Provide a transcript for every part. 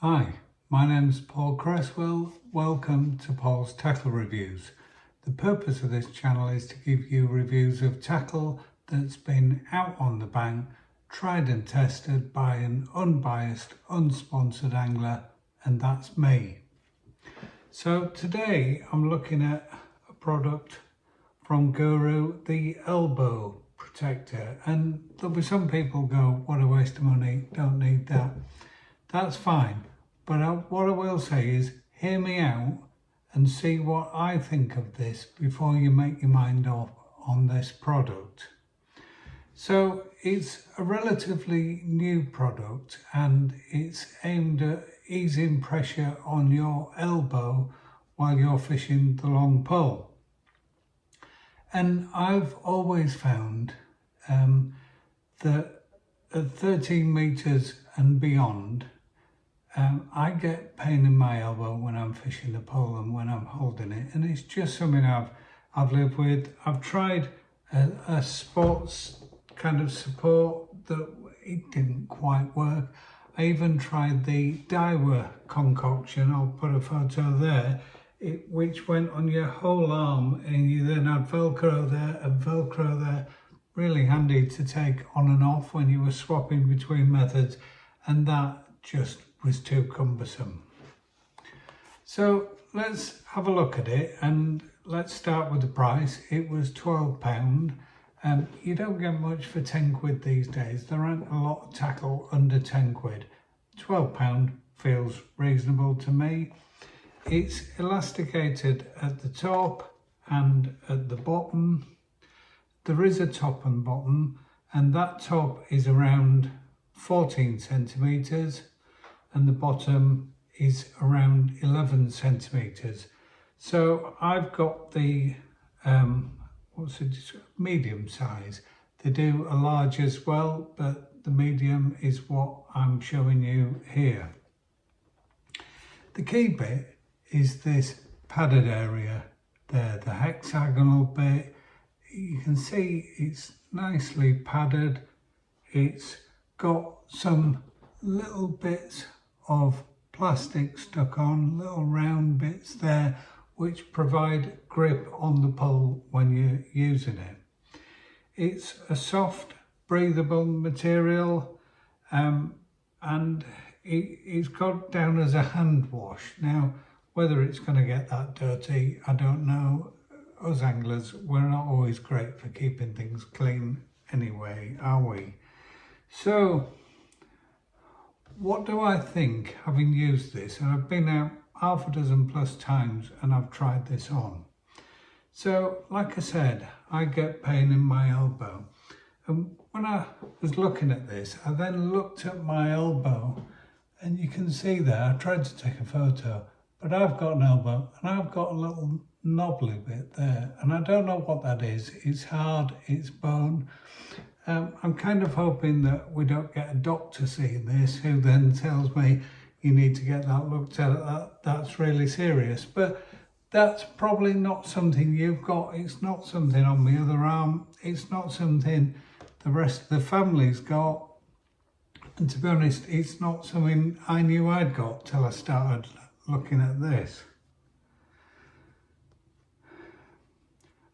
Hi, my name's Paul Cresswell. Welcome to Paul's Tackle Reviews. The purpose of this channel is to give you reviews of tackle that's been out on the bank, tried and tested by an unbiased, unsponsored angler, and that's me. So today I'm looking at a product from Guru, the elbow protector, and there'll be some people go, what a waste of money, don't need that. That's fine, but what I will say is hear me out and see what I think of this before you make your mind up on this product. So it's a relatively new product and it's aimed at easing pressure on your elbow while you're fishing the long pole. And I've always found that at 13 meters and beyond, I get pain in my elbow when I'm fishing the pole and when I'm holding it, and it's just something I've lived with. I've tried a sports kind of support that it didn't quite work. I even tried the Daiwa concoction, I'll put a photo there, which went on your whole arm, and you then had Velcro there and Velcro there. Really handy to take on and off when you were swapping between methods, and that just was too cumbersome. So let's have a look at it, and let's start with the price. It was £12. You don't get much for 10 quid these days. There aren't a lot of tackle under 10 quid. £12 feels reasonable to me. It's elasticated at the top and at the bottom. There is a top and bottom, and that top is around 14 centimetres and the bottom is around 11 centimetres. So I've got the medium size. They do a large as well, but the medium is what I'm showing you here. The key bit is this padded area there, the hexagonal bit. You can see it's nicely padded. It's got some little bits of plastic stuck on, little round bits there, which provide grip on the pole when you're using it. It's a soft, breathable material, and it's got down as a hand wash. Now, whether it's going to get that dirty, I don't know. Us anglers, we're not always great for keeping things clean anyway, are we? So, what do I think, having used this? And I've been out half a dozen plus times and I've tried this on. So, like I said, I get pain in my elbow. And when I was looking at this, I then looked at my elbow, and you can see there, I tried to take a photo, but I've got an elbow and I've got a little knobbly bit there, and I don't know what that is. It's hard, it's bone. I'm kind of hoping that we don't get a doctor seeing this who then tells me you need to get that looked at, that's really serious. But that's probably not something you've got. It's not something on the other arm. It's not something the rest of the family's got. And to be honest, it's not something I knew I'd got till I started looking at this.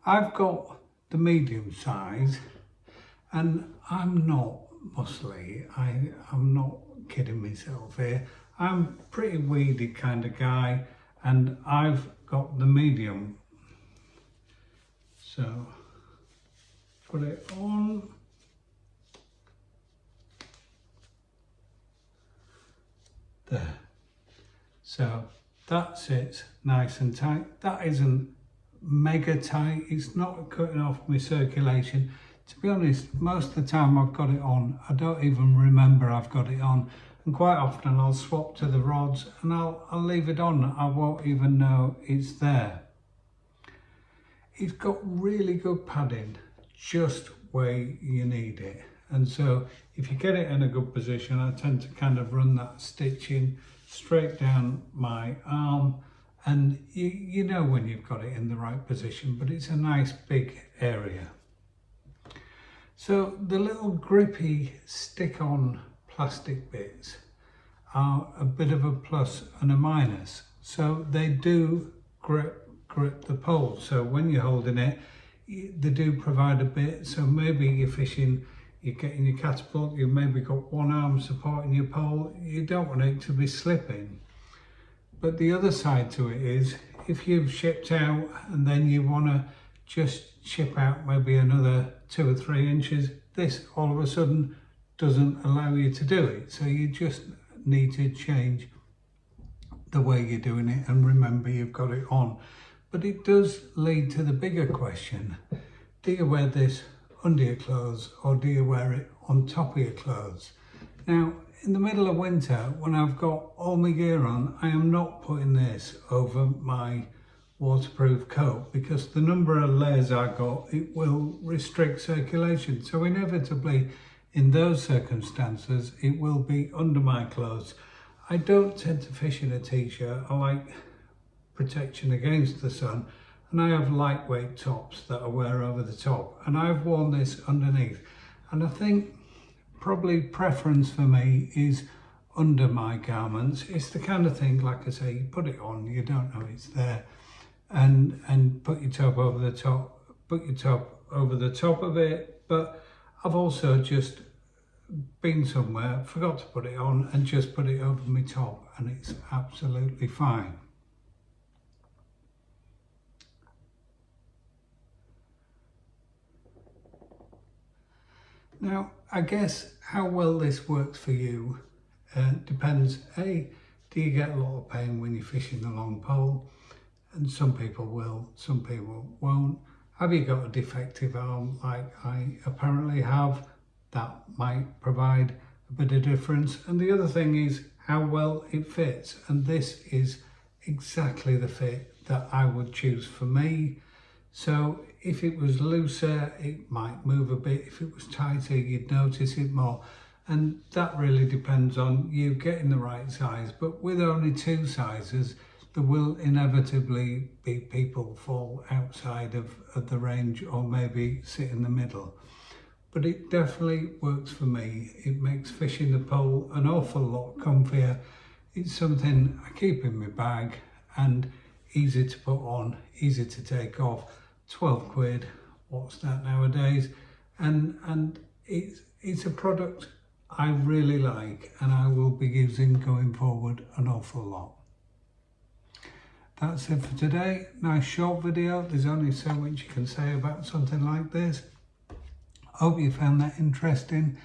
I've got the medium size, and I'm not muscly. I'm not kidding myself here. I'm a pretty weedy kind of guy, and I've got the medium. So, put it on. There. So that sits nice and tight. That isn't mega tight. It's not cutting off my circulation. To be honest, most of the time I've got it on, I don't even remember I've got it on. And quite often I'll swap to the rods and I'll leave it on. I won't even know it's there. It's got really good padding, just where you need it. And so if you get it in a good position, I tend to kind of run that stitching straight down my arm, and you know when you've got it in the right position, but it's a nice big area. So the little grippy stick-on plastic bits, are a bit of a plus and a minus. So they do grip the pole. So when you're holding it, they do provide a bit. So maybe you're fishing, you're getting your catapult, you've maybe got one arm supporting your pole. You don't want it to be slipping. But the other side to it is, if you've shipped out and then you want to just ship out maybe another 2 or 3 inches, this all of a sudden doesn't allow you to do it. So you just need to change the way you're doing it, and remember you've got it on. But it does lead to the bigger question: do you wear this under your clothes or do you wear it on top of your clothes? Now, in the middle of winter, when I've got all my gear on, I am not putting this over my waterproof coat, because the number of layers I got, it will restrict circulation. So inevitably, in those circumstances, it will be under my clothes. I don't tend to fish in a t-shirt. I like protection against the sun, and I have lightweight tops that I wear over the top, and I've worn this underneath. And I think probably preference for me is under my garments. It's the kind of thing, like I say, you put it on, you don't know it's there, and put your top over the top, of it. But I've also just been somewhere, forgot to put it on, and just put it over my top, and it's absolutely fine. Now, I guess how well this works for you depends. Do you get a lot of pain when you're fishing the long pole? And some people will, some people won't. Have you got a defective arm like I apparently have? That might provide a bit of difference. And the other thing is how well it fits. And this is exactly the fit that I would choose for me. So if it was looser, it might move a bit. If it was tighter, you'd notice it more. And that really depends on you getting the right size. But with only 2 sizes, there will inevitably be people fall outside of the range, or maybe sit in the middle. But it definitely works for me. It makes fishing the pole an awful lot comfier. It's something I keep in my bag, and easy to put on, easy to take off. 12 quid, what's that nowadays? And it's a product I really like, and I will be using going forward an awful lot. That's it for today. Nice short video. There's only so much you can say about something like this. Hope you found that interesting.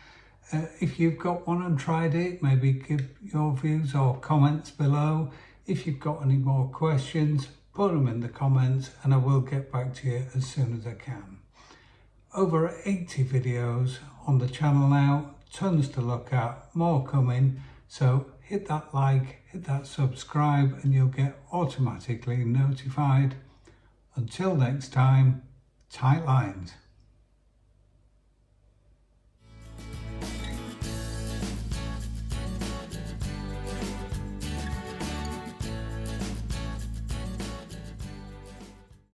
If you've got one and tried it, maybe give your views or comments below. If you've got any more questions, put them in the comments and I will get back to you as soon as I can. Over 80 videos on the channel now, tons to look at, more coming. So hit that like, hit that subscribe, and you'll get automatically notified. Until next time, tight lines.